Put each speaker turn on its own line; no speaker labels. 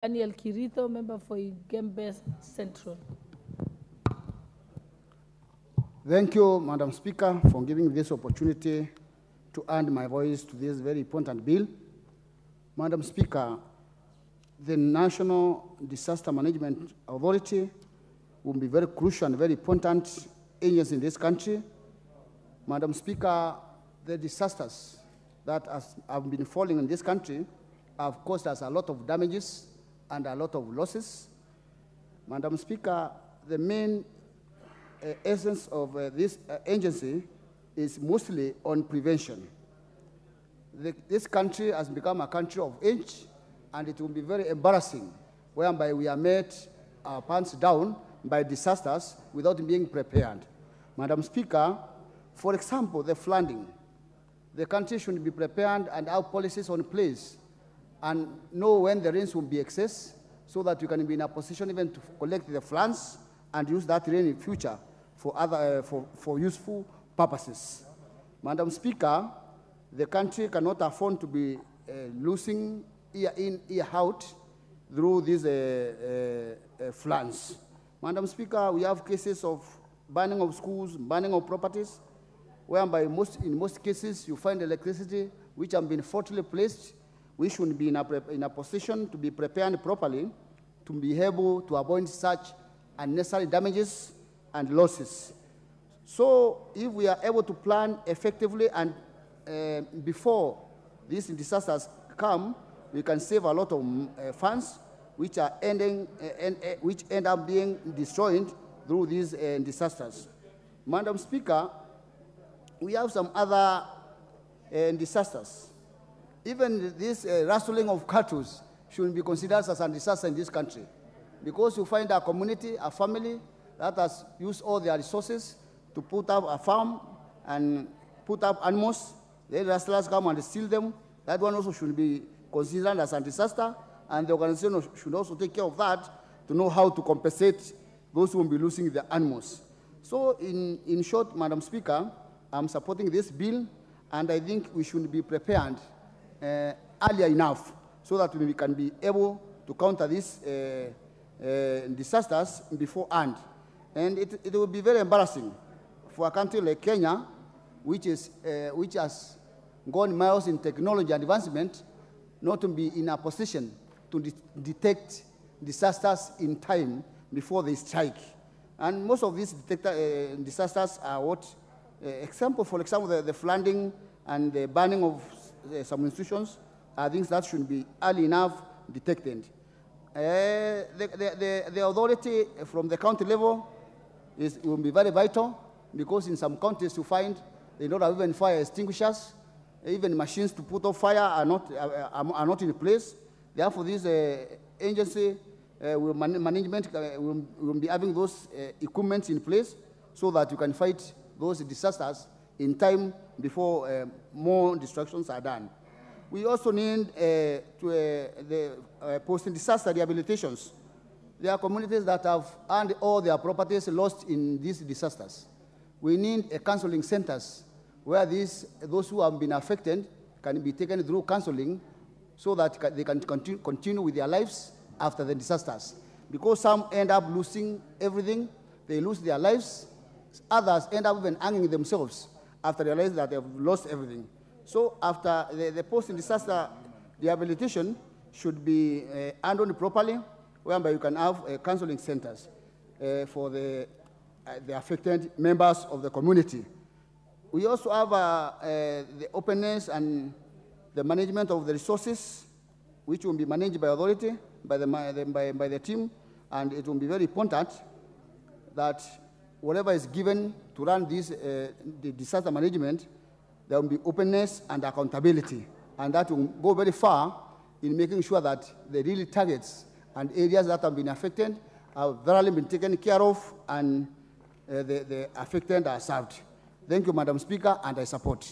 Daniel Kirito, member for Igembe Central.
Thank you, Madam Speaker, for giving me this opportunity to add my voice to this very important bill. Madam Speaker, the National Disaster Management Authority will be very crucial and very important agency in this country. Madam Speaker, the disasters that have been falling in this country have caused us a lot of damages and a lot of losses. Madam Speaker, the main essence of this agency is mostly on prevention. This country has become a country of age, and it will be very embarrassing whereby we are met our pants down by disasters without being prepared. Madam Speaker, for example, the flooding. The country should be prepared and have policies on place and know when the rains will be excess so that you can be in a position even to collect the floods and use that rain in future for other for useful purposes. Madam Speaker, the country cannot afford to be losing year in, year out through these floods. Madam Speaker, we have cases of burning of schools, burning of properties, whereby in most cases you find electricity which have been faultily placed. We should be in a position to be prepared properly to be able to avoid such unnecessary damages and losses. So if we are able to plan effectively and before these disasters come, we can save a lot of funds which are which end up being destroyed through these disasters. Madam Speaker, we have some other disasters. Even this rustling of cattle should be considered as a disaster in this country, because you find a community, a family that has used all their resources to put up a farm and put up animals. Then rustlers come and steal them. That one also should be considered as a disaster, and the organization should also take care of that to know how to compensate those who will be losing their animals. So in short, Madam Speaker, I'm supporting this bill, and I think we should be prepared earlier enough so that we can be able to counter these disasters beforehand. And it will be very embarrassing for a country like Kenya, which has gone miles in technology advancement, not to be in a position to detect disasters in time before they strike. And most of these disasters are what? For example, the flooding and the burning of some institutions are things that should be early enough detected. The authority from the county level will be very vital, because in some counties you find they don't have even fire extinguishers, even machines to put out fire are not in place. Therefore, this agency management will be having those equipment in place so that you can fight those disasters in time before more destructions are done. We also need the post-disaster rehabilitations. There are communities that have earned all their properties lost in these disasters. We need counseling centers where those who have been affected can be taken through counseling so that they can continue with their lives after the disasters. Because some end up losing everything, they lose their lives. Others end up even hanging themselves after they realize that they have lost everything. So after the post-disaster rehabilitation should be handled properly, whereby you can have counseling centers for the affected members of the community. We also have the openness and the management of the resources, which will be managed by authority, by the team, and it will be very important that whatever is given to run the disaster management, there will be openness and accountability, and that will go very far in making sure that the real targets and areas that have been affected have thoroughly been taken care of and the affected are served. Thank you, Madam Speaker, and I support.